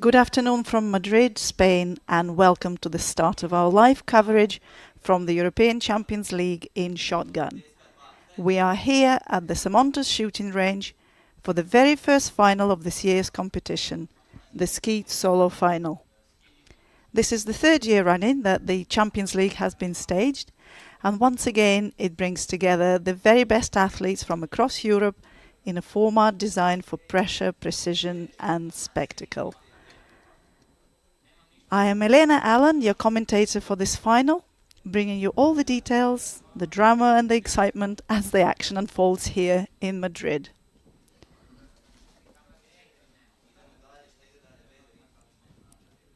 Good afternoon from Madrid, Spain, and welcome to the start of our live coverage from the European Champions League in shotgun. We are here at the Somontes shooting range for the very first final of this year's competition, the Skeet Solo Final. This is the third year running that the Champions League has been staged, and once again it brings together the very best athletes from across Europe in a format designed for pressure, precision and spectacle. I am Elena Allen, your commentator for this final, bringing you all the details, the drama and the excitement as the action unfolds here in Madrid.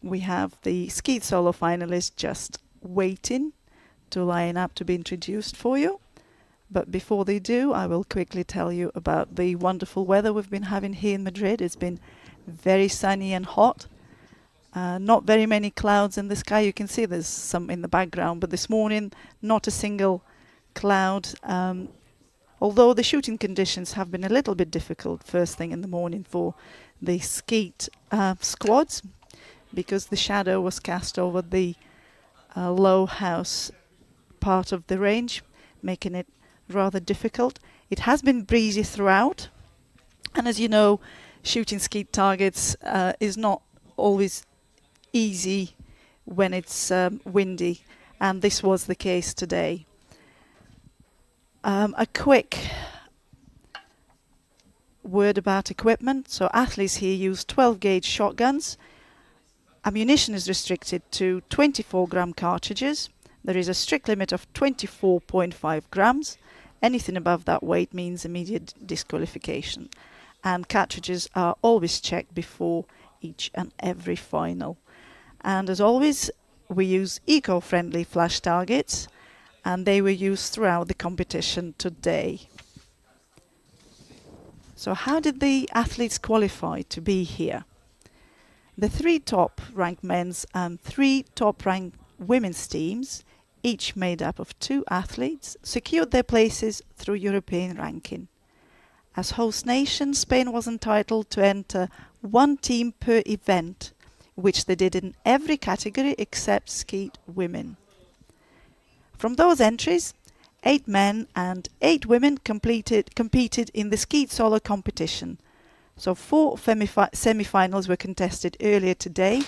We have the Skeet Solo finalists just waiting to line up to be introduced for you. But before they do, I will quickly tell you about the wonderful weather we've been having here in Madrid. It's been very sunny and hot. Not very many clouds in the sky. You can see there's some in the background, but this morning not a single cloud. Although the shooting conditions have been a little bit difficult first thing in the morning for the skeet squads, because the shadow was cast over the low house part of the range, making it rather difficult. It has been breezy throughout, and as you know, shooting skeet targets is not always easy when it's windy, and this was the case today. A quick word about equipment. So athletes here use 12 gauge shotguns. Ammunition is restricted to 24-gram cartridges. There is a strict limit of 24.5 grams. Anything above that weight means immediate disqualification. And cartridges are always checked before each and every final. And as always, we use eco-friendly flash targets, and they were used throughout the competition today. So how did the athletes qualify to be here? The 3 top-ranked men's and 3 top-ranked women's teams, each made up of 2 athletes, secured their places through European ranking. As host nation, Spain was entitled to enter 1 team per event, which they did in every category except skeet women. From those entries, 8 men and 8 women competed in the skeet solo competition. So 4 semi-finals were contested earlier today,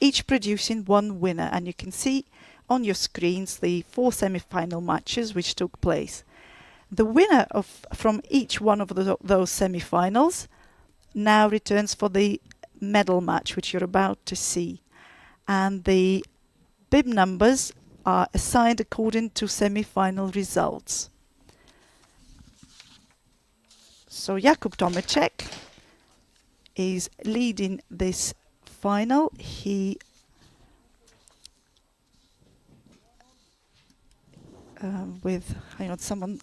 each producing 1 winner. And you can see on your screens the 4 semi-final matches which took place. The winner from each one of those semi-finals now returns for the medal match, which you're about to see. And the bib numbers are assigned according to semi-final results. So Jakub Tomacek is leading this final. He hang on, someone.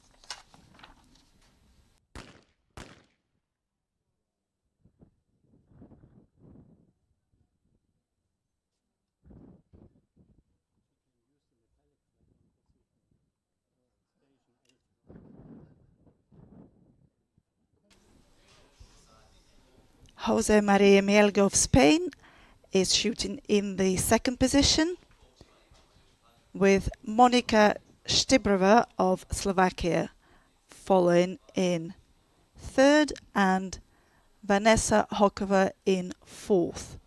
José María Mielgo of Spain is shooting in the 2nd position, with Monika Štibrova of Slovakia following in 3rd and Vanessa Hokova in 4th.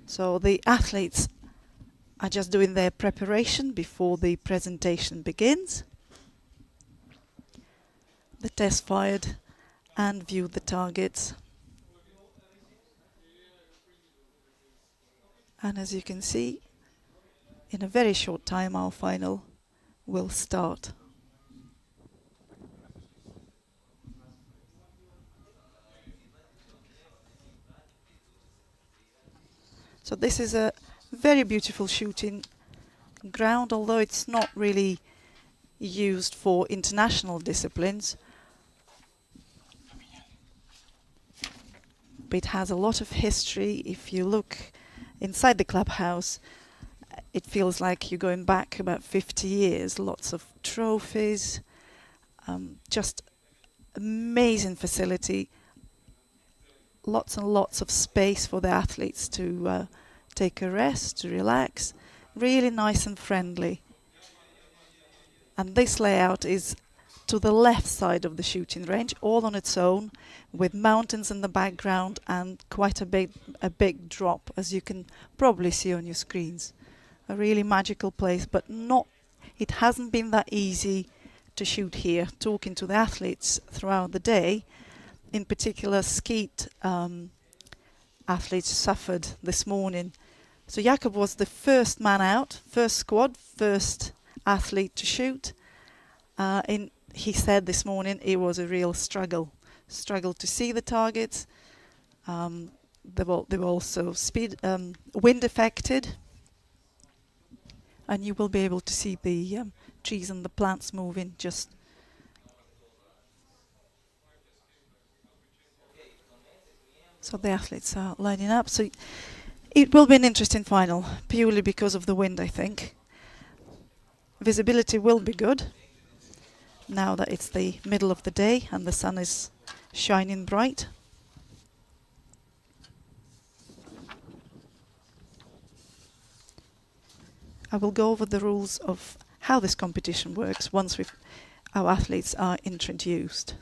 So the athletes are just doing their preparation before the presentation begins. The test fired and viewed the targets. And as you can see, in a very short time our final will start. So this is a very beautiful shooting ground, although it's not really used for international disciplines. It has a lot of history. If you look inside the clubhouse, it feels like you're going back about 50 years. Lots of trophies, just amazing facility, lots and lots of space for the athletes to take a rest, to relax. Really nice and friendly. And this layout is to the left side of the shooting range, all on its own, with mountains in the background and quite a big drop, as you can probably see on your screens. A really magical place, but it hasn't been that easy to shoot here. Talking to the athletes throughout the day, in particular skeet athletes suffered this morning. So Jakob was the first man out, first squad, first athlete to shoot. He said this morning it was a real struggle to see the targets. They were also wind affected, and you will be able to see the trees and the plants moving just. So the athletes are lining up. So it will be an interesting final, purely because of the wind, I think. Visibility will be good now that it's the middle of the day and the sun is shining bright. I will go over the rules of how this competition works once our athletes are introduced.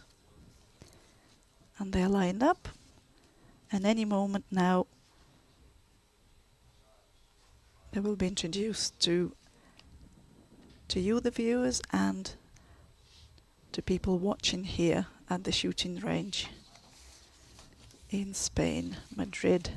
And they are lined up, and any moment now they will be introduced to you, the viewers, and to people watching here at the shooting range in Spain, Madrid.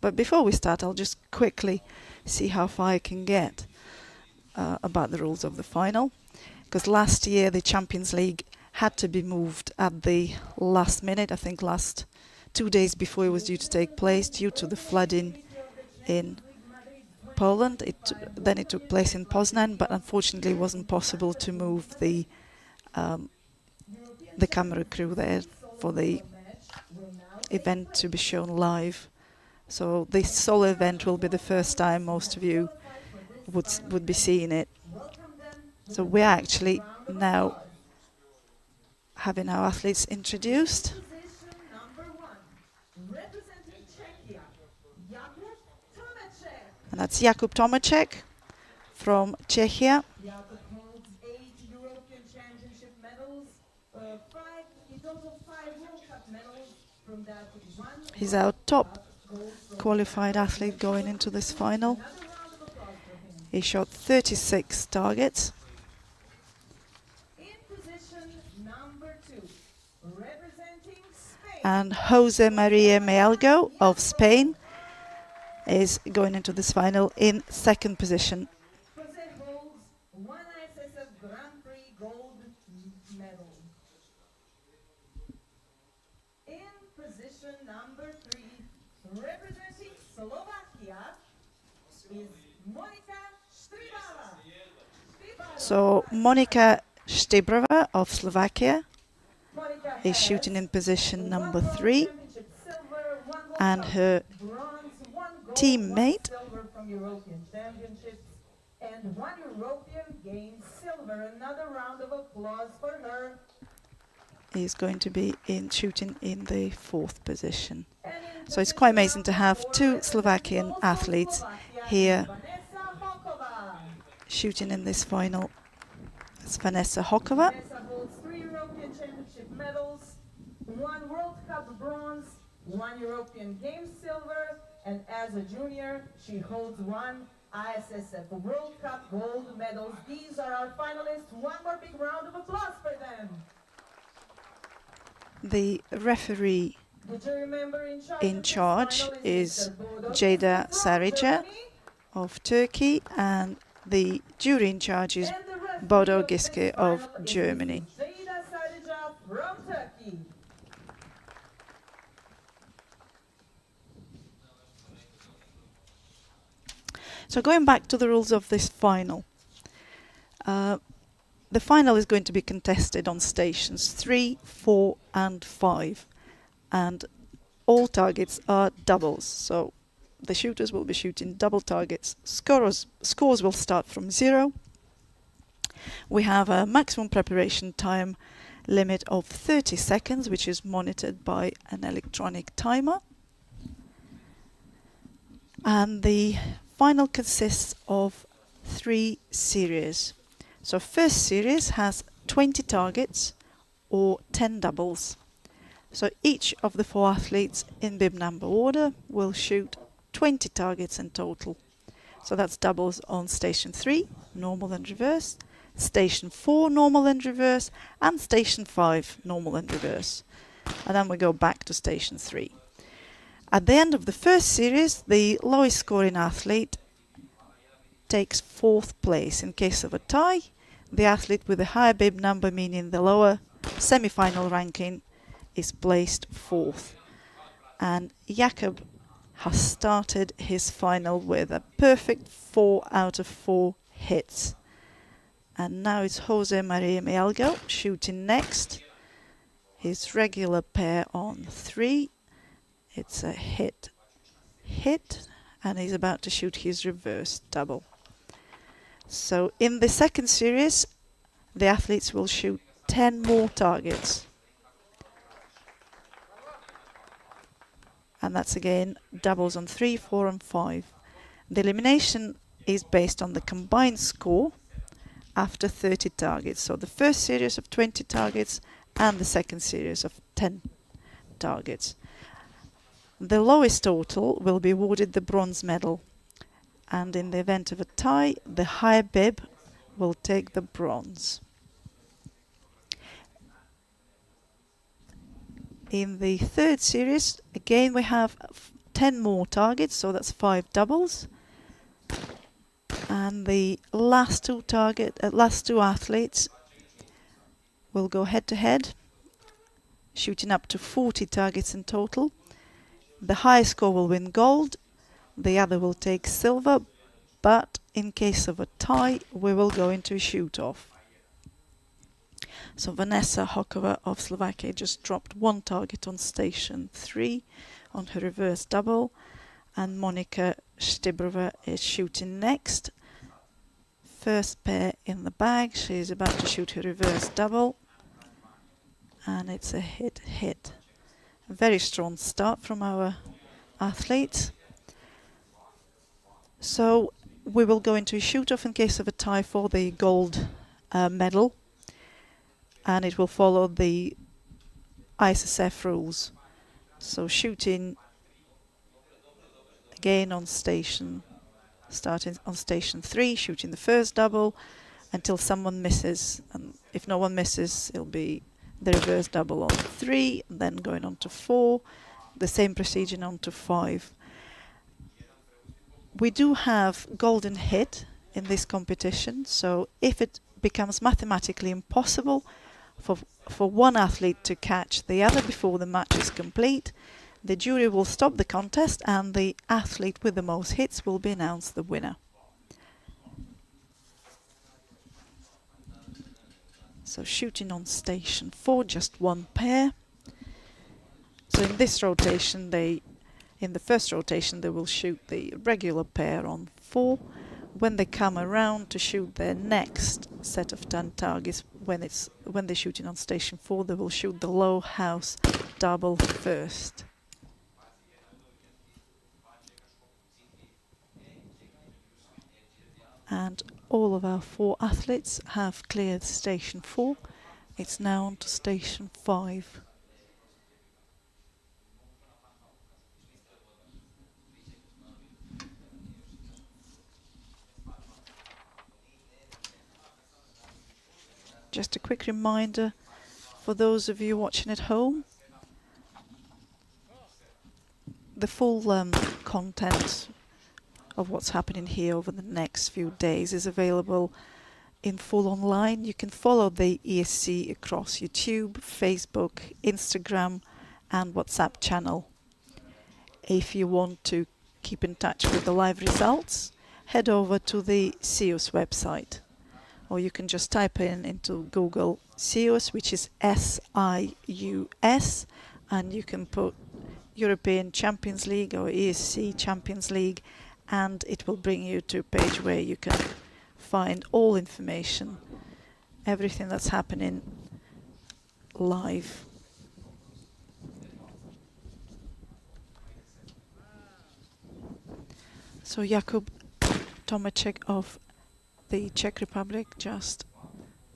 But before we start, I'll just quickly see how far I can get about the rules of the final. Because last year the Champions League had to be moved at the last minute, I think last 2 days before it was due to take place, due to the flooding in Poland. Then it took place in Poznan, but unfortunately it wasn't possible to move the camera crew there for the event to be shown live. So this solo event will be the first time most of you would be seeing it. So we're actually now having our athletes introduced. And that's Jakub Tomacek from Czechia. He's our top qualified athlete going into this final. He shot 36 targets. And José María Mielgo of Spain is going into this final in second position. So Monika Štibrova of Slovakia is shooting in position number 3, and her teammate is going to be shooting in the 4th position. So it's quite amazing to have 2 Slovakian athletes here shooting in this final. It's Vanessa Hokova. Vanessa holds 3 European Championship medals, 1 World Cup bronze, 1 European Games silver, and as a junior, she holds 1 ISSF World Cup gold medals. These are our finalists. One more big round of applause for them. The referee in charge is Ceyda Sarıca of Turkey, and the jury in charge is Bodo Giske of Germany. So going back to the rules of this final. The final is going to be contested on stations 3, 4 and 5. And all targets are doubles. So the shooters will be shooting double targets. Scores will start from 0. We have a maximum preparation time limit of 30 seconds, which is monitored by an electronic timer. And the final consists of 3 series. So first series has 20 targets or 10 doubles. So each of the 4 athletes in bib number order will shoot 20 targets in total. So that's doubles on station 3, normal and reverse, station 4, normal and reverse, and station 5, normal and reverse. And then we go back to station 3. At the end of the first series, the lowest scoring athlete takes 4th place. In case of a tie, the athlete with the higher bib number, meaning the lower semi-final ranking, is placed 4th. And Jakob has started his final with a perfect 4 out of 4 hits. And now it's José María Mielgo shooting next. His regular pair on 3. It's a hit, and he's about to shoot his reverse double. So in the second series, the athletes will shoot 10 more targets. And that's again doubles on 3, 4 and 5. The elimination is based on the combined score after 30 targets. So the first series of 20 targets and the second series of 10 targets. The lowest total will be awarded the bronze medal, and in the event of a tie, the higher bib will take the bronze. In the third series, again we have 10 more targets, so that's 5 doubles. And the last two athletes will go head to head, shooting up to 40 targets in total. The highest score will win gold, the other will take silver, but in case of a tie, we will go into a shoot-off. So Vanessa Hokova of Slovakia just dropped 1 target on station 3 on her reverse double, and Monika Štibrova is shooting next. First pair in the bag, she is about to shoot her reverse double, and it's a hit. A very strong start from our athletes. So we will go into a shoot-off in case of a tie for the gold medal, and it will follow the ISSF rules. So shooting again on station, starting on station 3, shooting the first double until someone misses, and if no one misses, it'll be the reverse double on 3, and then going on to 4, the same procedure on to 5. We do have golden hit in this competition, so if it becomes mathematically impossible for one athlete to catch the other before the match is complete, the jury will stop the contest and the athlete with the most hits will be announced the winner. So shooting on station 4, just 1 pair. So in this rotation, in the first rotation, they will shoot the regular pair on 4. When they come around to shoot their next set of 10 targets, when they're shooting on station 4, they will shoot the low house double first. And all of our 4 athletes have cleared station 4. It's now on to station 5. Just a quick reminder for those of you watching at home, the full content of what's happening here over the next few days is available in full online. You can follow the ESC across YouTube, Facebook, Instagram and WhatsApp channel. If you want to keep in touch with the live results, head over to the SIUS website, or you can just type into Google SIUS, which is SIUS, and you European Champions League or ESC Champions League, and it will bring you to a page where you can find all information, everything that's happening live. So Jakub Tomacek of the Czech Republic just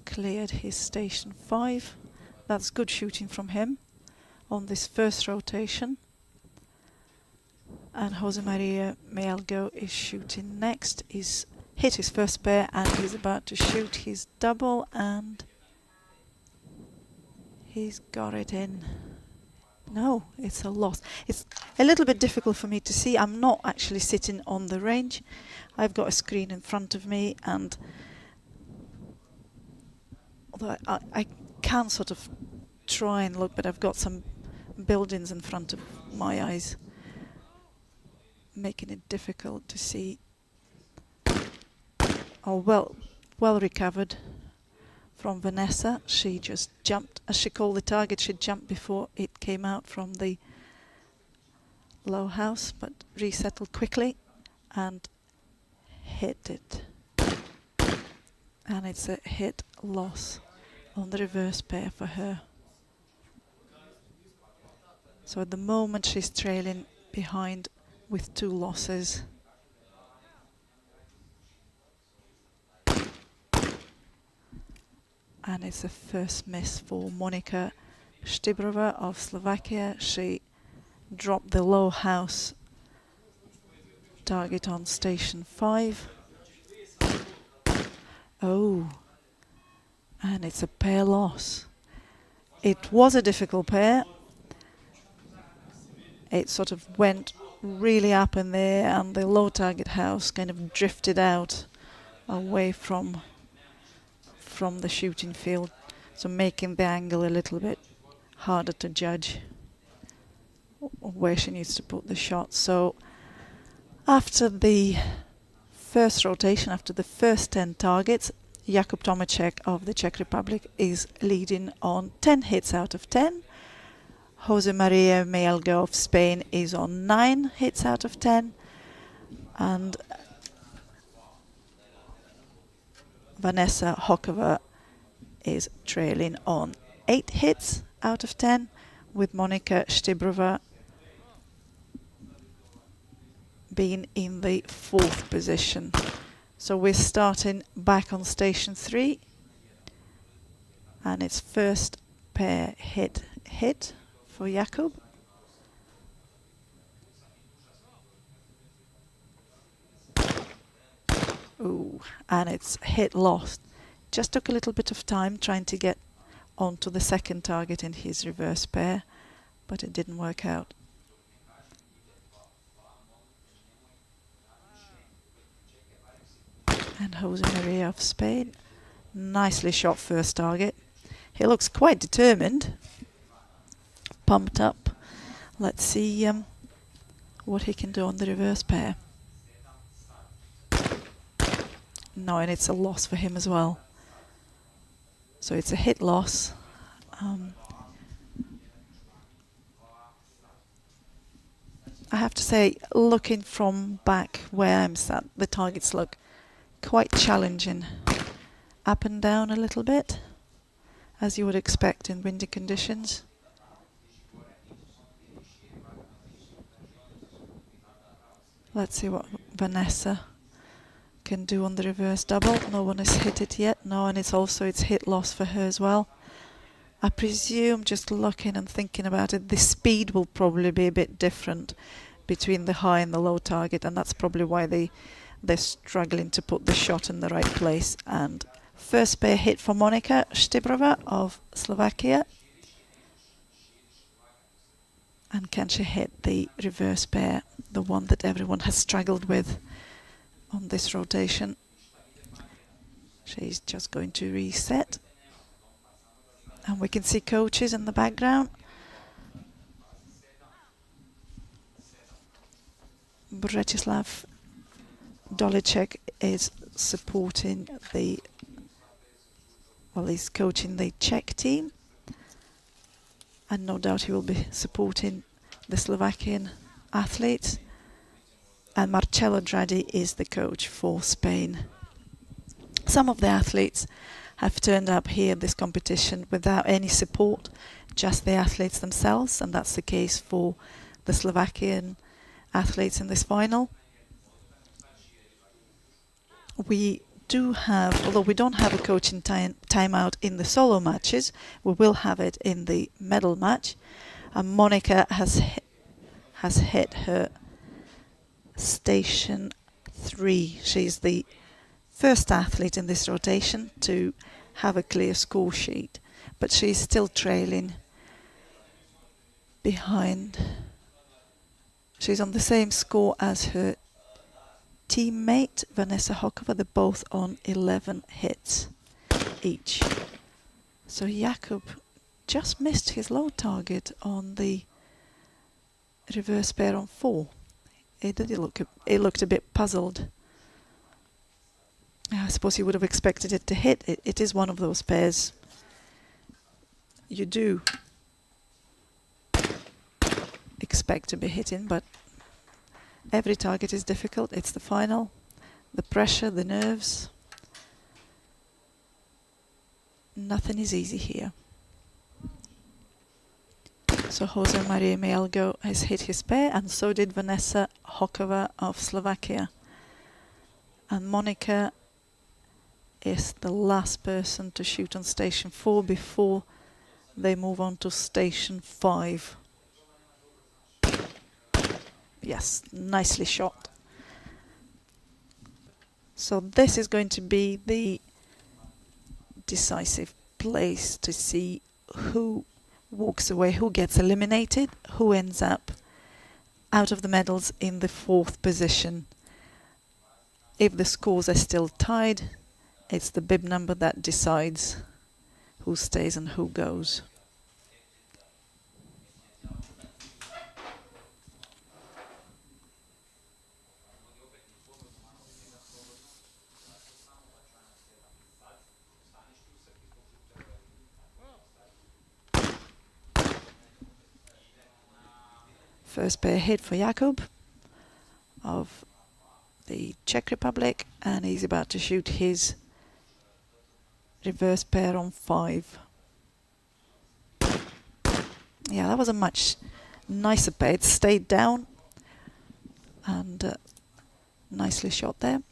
cleared his station 5. That's good shooting from him on this first rotation. And José María Mielgo is shooting next. He's hit his first pair and he's about to shoot his double, and he's got it in. No, it's a loss. It's a little bit difficult for me to see. I'm not actually sitting on the range. I've got a screen in front of me, and although I can sort of try and look, but I've got some buildings in front of my eyes, making it difficult to see. Oh, well recovered from Vanessa. She just jumped, as she called the target, she jumped before it came out from the low house, but resettled quickly and hit it. And it's a hit loss on the reverse pair for her. So at the moment she's trailing behind with 2 losses. And it's a first miss for Monika Štibrova of Slovakia. She dropped the low house target on station 5. Oh, and it's a pair loss. It was a difficult pair. It sort of went really up in there, and the low target house kind of drifted out away from the shooting field, so making the angle a little bit harder to judge where she needs to put the shot. So after the first rotation, after the first 10 targets, Jakub Tomacek of the Czech Republic is leading on 10 hits out of 10. José María Mielgo of Spain is on 9 hits out of 10. And Vanessa Hokova is trailing on 8 hits out of 10, with Monika Štibrova being in the 4th position. So we're starting back on station 3, and it's first pair hit for Jakub. Ooh, and it's hit lost. Just took a little bit of time trying to get onto the second target in his reverse pair, but it didn't work out. And José María of Spain, nicely shot first target. He looks quite determined, pumped up. Let's see what he can do on the reverse pair. No, and it's a loss for him as well. So it's a hit loss. I have to say, looking from back where I'm sat, the targets look quite challenging. Up and down a little bit, as you would expect in windy conditions. Let's see what Vanessa can do on the reverse double. No one has hit it yet. No, and it's hit loss for her as well. I presume, just looking and thinking about it, the speed will probably be a bit different between the high and the low target, and that's probably why they're struggling to put the shot in the right place. And first pair hit for Monika Štibrova of Slovakia. And can she hit the reverse pair, the one that everyone has struggled with on this rotation? She's just going to reset. And we can see coaches in the background. Bretislav Dolicek is supporting he's coaching the Czech team. And no doubt he will be supporting the Slovakian athletes, and Marcello Draghi is the coach for Spain. Some of the athletes have turned up here this competition without any support, just the athletes themselves, and that's the case for the Slovakian athletes in this final. We do have, although we don't have a coaching timeout in the solo matches, we will have it in the medal match. And Monica has hit her station 3. She's the first athlete in this rotation to have a clear score sheet, but she's still trailing behind. She's on the same score as her teammate Vanessa Hokova. They're both on 11 hits each. So Jakub just missed his low target on the reverse pair on 4. It looked a bit puzzled. I suppose you would have expected it to hit. It is one of those pairs you do expect to be hitting, but every target is difficult. It's the final, the pressure, the nerves. Nothing is easy here. So José María Mielgo has hit his pair, and so did Vanessa Hokova of Slovakia. And Monica is the last person to shoot on station 4 before they move on to station 5. Yes, nicely shot. So this is going to be the decisive place to see who walks away, who gets eliminated, who ends up out of the medals in the 4th position. If the scores are still tied, it's the bib number that decides who stays and who goes. First pair hit for Jakub of the Czech Republic, and he's about to shoot his reverse pair on 5. Yeah, that was a much nicer pair. It stayed down and nicely shot there.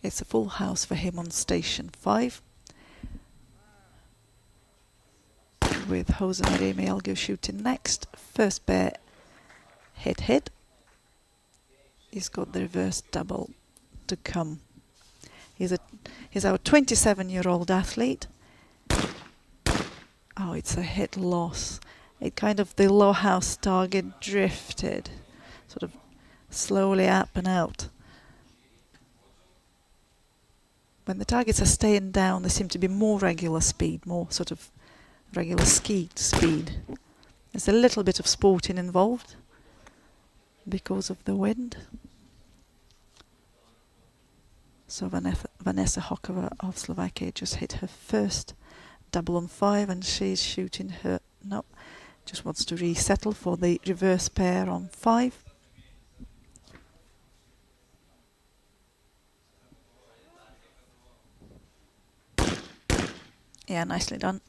It's a full house for him on station 5, with José María Mielgo shooting next. First pair hit. He's got the reverse double to come. He's our 27-year-old athlete. Oh, it's a hit loss. It kind of, the low house target drifted, sort of slowly up and out. When the targets are staying down, there seem to be more regular speed, more sort of regular skeet speed. There's a little bit of sporting involved because of the wind. So Vanessa Hokova of Slovakia just hit her first double on 5, and she's shooting her, no, just wants to resettle for the reverse pair on 5. Yeah, nicely done.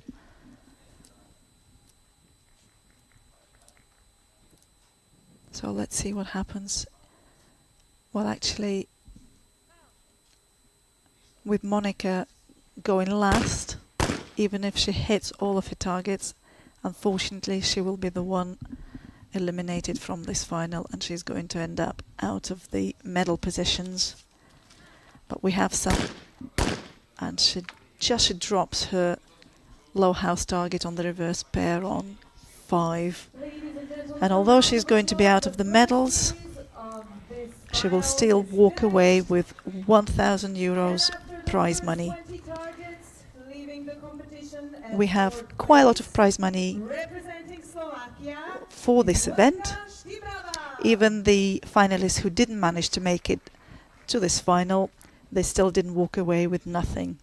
So let's see what happens. Well, actually, with Monica going last, even if she hits all of her targets, unfortunately she will be the one eliminated from this final, and she's going to end up out of the medal positions. But we have some, and she drops her low house target on the reverse pair on 5. And although she's going to be out of the medals, she will still walk away with 1,000 euros prize money. We have quite a lot of prize money for this event. Even the finalists who didn't manage to make it to this final, they still didn't walk away with nothing.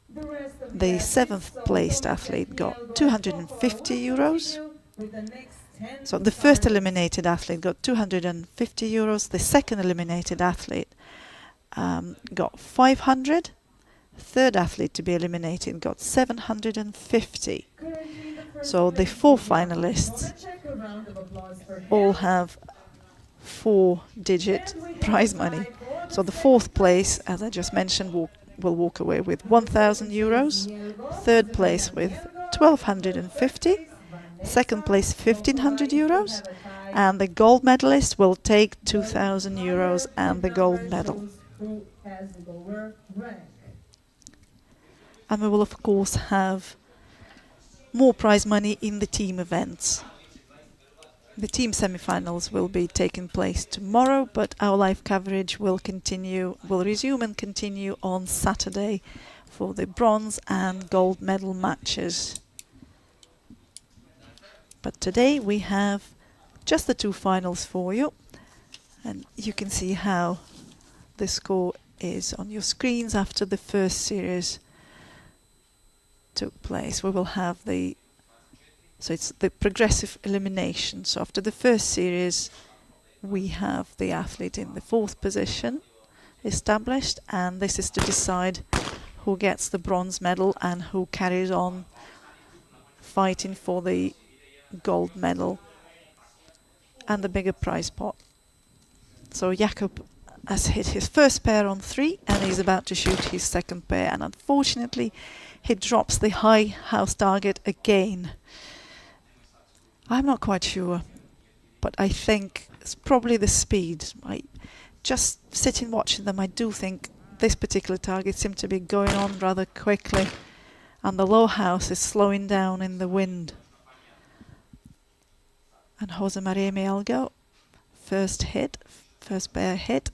The 7th placed athlete got 250 euros, with the next 10 So the first starters. eliminated athlete got 250 euros. The second eliminated athlete got 500. Third athlete to be eliminated got 750. Currently the first So the place 4 is Jan finalists Tomacek. A round of applause for him. all have 4-digit And we have prize a money. tie for So the second fourth place, as I just mentioned, will walk away with 1,000 euros. Third place with 1,250. Second place 1,500 euros. And the gold medalist will take 2,000 euros and the gold medal. Who has the lower rank? And we will of course have more prize money in the team events. The team semi-finals will be taking place tomorrow, but our live coverage will resume and continue on Saturday for the bronze and gold medal matches. But today we have just the 2 finals for you, and you can see how the score is on your screens after the first series took place. We will have so it's the progressive elimination. So after the first series, we have the athlete in the 4th position established, and this is to decide who gets the bronze medal and who carries on fighting for the gold medal and the bigger prize pot. So Jakob has hit his first pair on 3 and he's about to shoot his second pair, and unfortunately he drops the high house target again. I'm not quite sure, but I think it's probably the speed. Just sitting watching them, I do think this particular target seemed to be going on rather quickly, and the low house is slowing down in the wind. And José María Mielgo, first pair hit,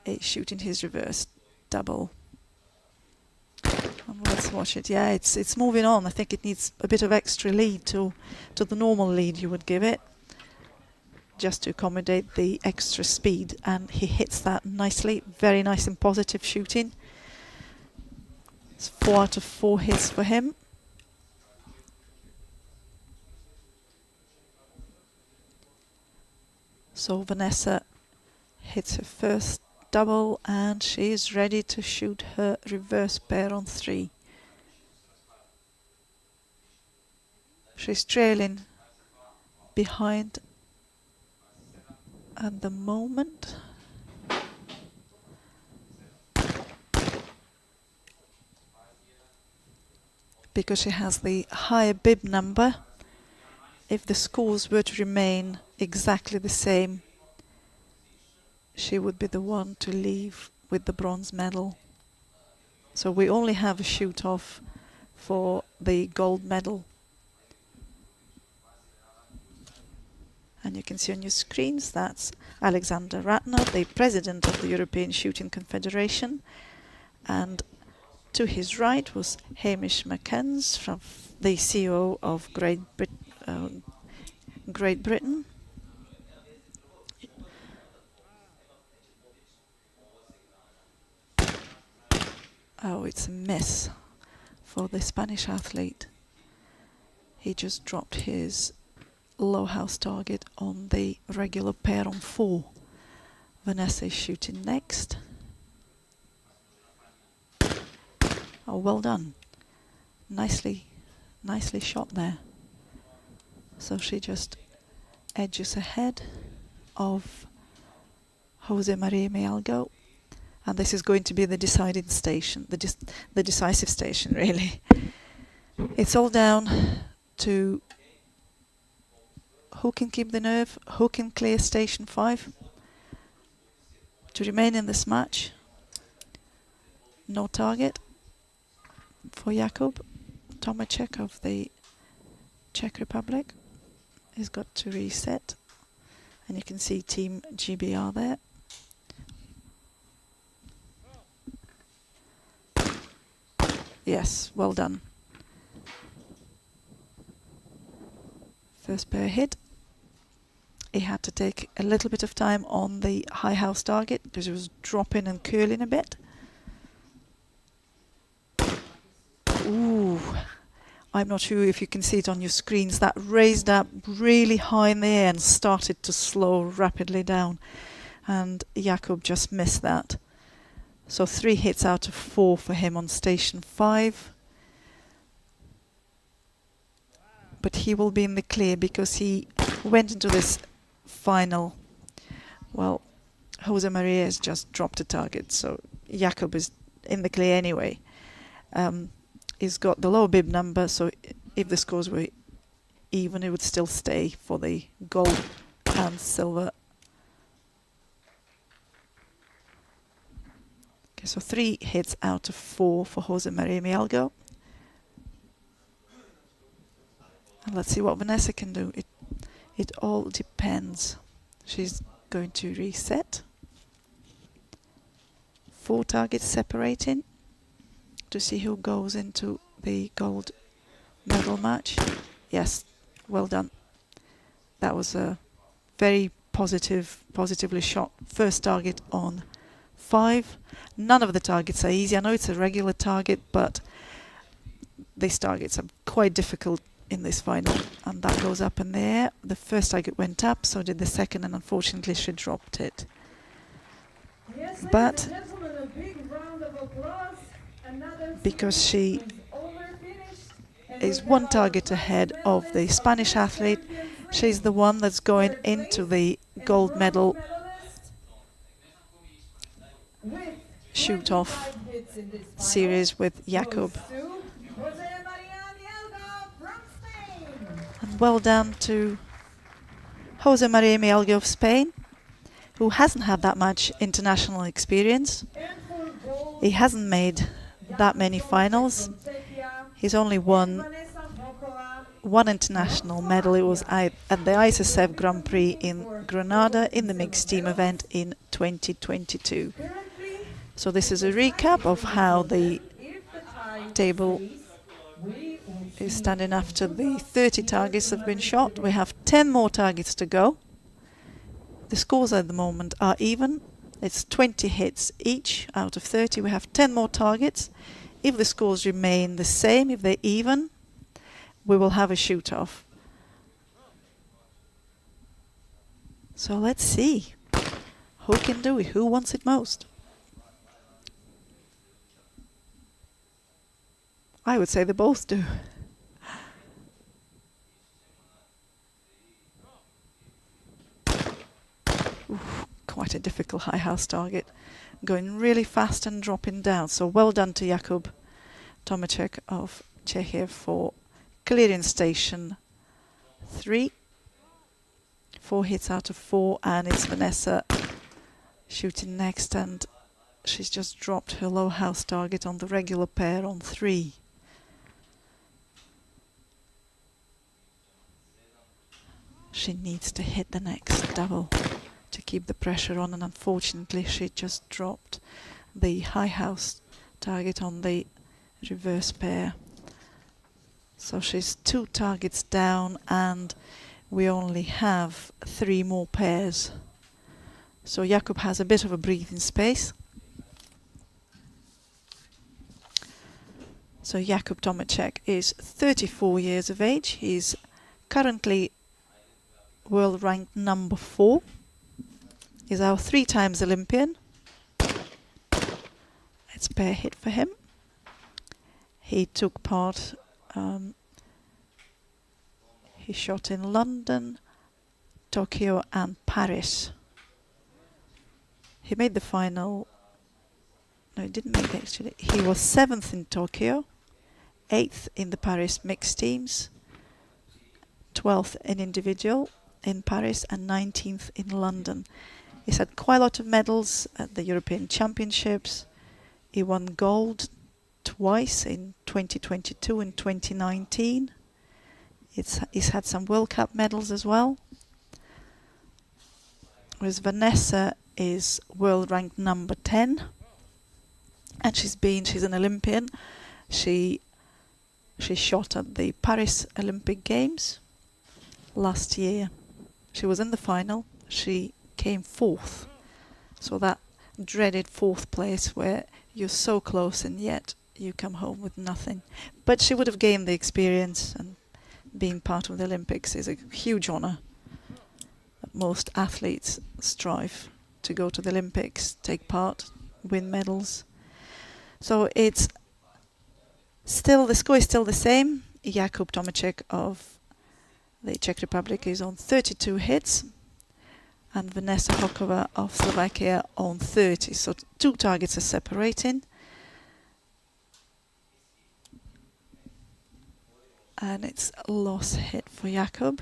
is shooting his reverse double. Let's watch it. Yeah, it's moving on. I think it needs a bit of extra lead to the normal lead you would give it, just to accommodate the extra speed, and he hits that nicely. Very nice and positive shooting. It's 4 out of 4 hits for him. So Vanessa hits her first double and she is ready to shoot her reverse pair on 3. She's trailing behind at the moment. Because she has the higher bib number. If the scores were to remain exactly the same, she would be the one to leave with the bronze medal. So we only have a shoot-off for the gold medal. And you can see on your screens that's Alexander Ratner, the president of the European Shooting Confederation. And to his right was Hamish McCanns, from the CEO of Great Britain. Oh, it's a miss for the Spanish athlete. He just dropped his low house target on the regular pair on 4. Vanessa is shooting next. Oh, well done. Nicely shot there. So she just edges ahead of José María Mielgo. And this is going to be the deciding station, the decisive station, really. It's all down to who can keep the nerve, who can clear station 5 to remain in this match. No target for Jakub Tomacek of the Czech Republic. He's got to reset, and you can see Team GBR there. Yes, well done. First pair hit. He had to take a little bit of time on the high house target because it was dropping and curling a bit. Ooh, I'm not sure if you can see it on your screens, that raised up really high in the air and started to slow rapidly down. And Jakub just missed that. So 3 hits out of 4 for him on station 5. But he will be in the clear because he went into this final. Well, Jose Maria has just dropped a target, so Jakub is in the clear anyway. He's got the low bib number, so if the scores were even, it would still stay for the gold and silver. Okay, so 3 hits out of 4 for Jose María Mielgo. And let's see what Vanessa can do. It all depends. She's going to reset. 4 targets separating to see who goes into the gold medal match. Yes, well done. That was a very positively shot first target on 5. None of the targets are easy. I know it's a regular target, but these targets are quite difficult in this final. And that goes up in the air. The first target went up, so did the second, and unfortunately she dropped it. Yes, But a big round of applause. because she is 1 target ahead of the Spanish athlete, she's the one that's going into the gold medal shoot-off series with Jakub. And well done to Jose María Mielgo of Spain, who hasn't had that much international experience. He hasn't made that many finals. He's only won 1 international medal. It was at the ISSF Grand Prix in Granada in the mixed team event in 2022. So this is a recap of how the table is standing after the 30 targets have been shot. We have 10 more targets to go. The scores at the moment are even. It's 20 hits each out of 30. We have 10 more targets. If the scores remain the same, if they're even, we will have a shoot-off. So let's see. Who can do it? Who wants it most? I would say they both do. Oof, quite a difficult high house target. Going really fast and dropping down. So well done to Jakub Tomacek of Czechia for clearing station 3. 4 hits out of 4, and it's Vanessa shooting next, and she's just dropped her low house target on the regular pair on 3. She needs to hit the next double to keep the pressure on, and unfortunately she just dropped the high house target on the reverse pair. So she's 2 targets down, and we only have 3 more pairs. So Jakub has a bit of a breathing space. So Jakub Tomacek is 34 years of age. He's currently world ranked number 4. He's our 3 times Olympian. It's a pair hit for him. He took part, he shot in London, Tokyo and Paris. He made the final. No, he didn't make it actually. He was 7th in Tokyo, 8th in the Paris mixed teams, 12th in individual in Paris, and 19th in London. He's had quite a lot of medals at the European Championships. He won gold twice in 2022 and 2019. He's had some World Cup medals as well. Whereas Vanessa is world ranked number 10, and she's an Olympian. She shot at the Paris Olympic Games last year. She was in the final. She came 4th. So that dreaded 4th place where you're so close and yet you come home with nothing. But she would have gained the experience, and being part of the Olympics is a huge honor. Most athletes strive to go to the Olympics, take part, win medals. So it's still, the score is still the same. Jakub Tomacek of the Czech Republic is on 32 hits, and Vanessa Hokova of Slovakia on 30. So 2 targets are separating. And it's a loss hit for Jakub.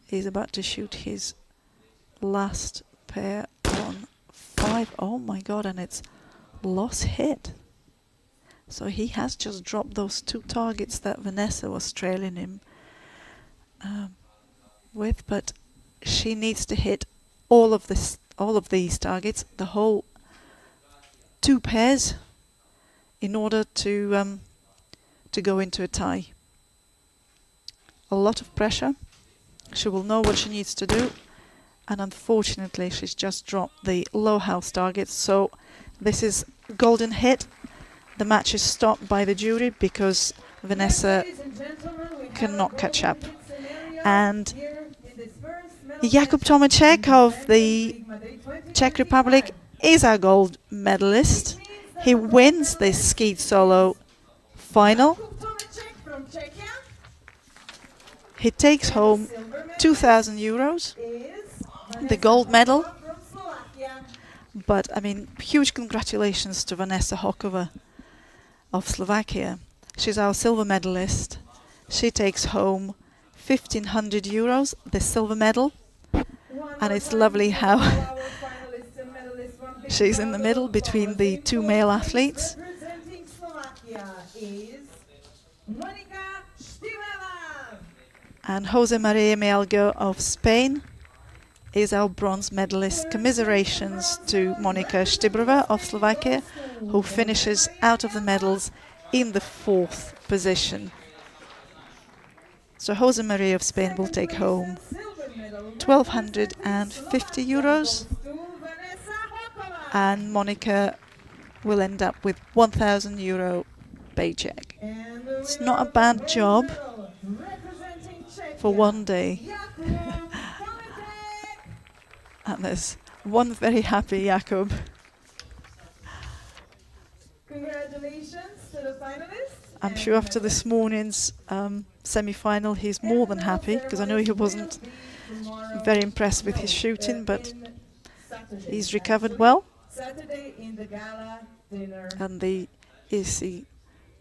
He's about to shoot his last pair on 5. Oh my god, and it's loss hit. So he has just dropped those 2 targets that Vanessa was trailing him with, but she needs to hit all of these targets, the whole 2 pairs, in order to go into a tie. A lot of pressure. She will know what she needs to do, and unfortunately she's just dropped the low house targets, so this is golden hit. The match is stopped by the jury because Vanessa cannot catch up. And Jakub Tomacek of the Czech Republic is our gold medalist. He wins this skeet solo final. He takes home 2,000 euros, the gold medal. But I mean, huge congratulations to Vanessa Hokova of Slovakia. She's our silver medalist. She takes home 1,500 euros, the silver medal. And it's lovely how she's in the middle between the 2 male athletes. And José María Mielgo of Spain is our bronze medalist. Commiserations to Monika Štibrova of Slovakia, who finishes out of the medals in the 4th position. So José María of Spain will take home 1,250 euros, and Monika will end up with 1,000 euro paycheck. It's not a bad job for one day. And there's one very happy Jakub. Congratulations to the finalists. I'm sure after this morning's semi-final he's more than happy, because I know he wasn't very impressed with his shooting, but he's recovered well. And the EC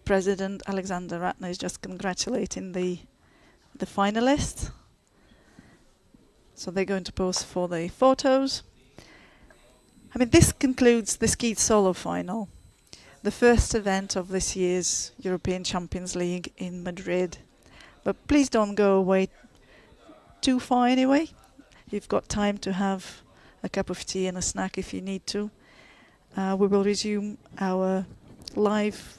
president, Alexander Ratner, is just congratulating the finalists. So they're going to pose for the photos. I mean, this concludes the skeet solo final, the first event of this year's European Champions League in Madrid. But please don't go away too far anyway. You've got time to have a cup of tea and a snack if you need to. We will resume our live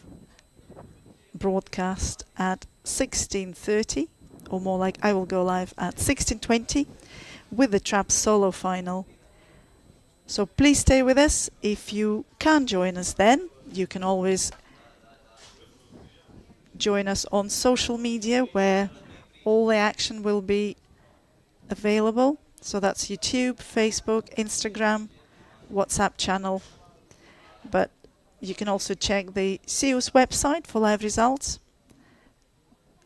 broadcast at 16:30, or more like I will go live at 16:20 with the trap solo final. So please stay with us. If you can't join us then, you can always join us on social media, where all the action will be available. So that's YouTube, Facebook, Instagram, WhatsApp channel. But you can also check the SIUS website for live results.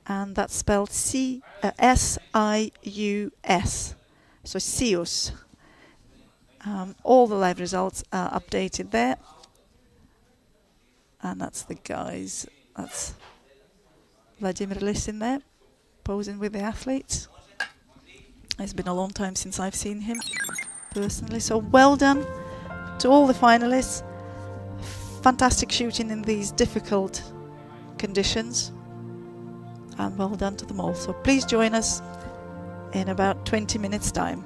And that's spelled S-I-U-S. So SIUS. All the live results are updated there. And that's the guys. That's Vladimir Lisin there, posing with the athletes. It's been a long time since I've seen him personally. So well done to all the finalists. Fantastic shooting in these difficult conditions. And well done to them all. So please join us in about 20 minutes time.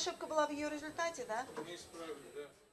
ошибка была в ее результате, да? Не исправили, да.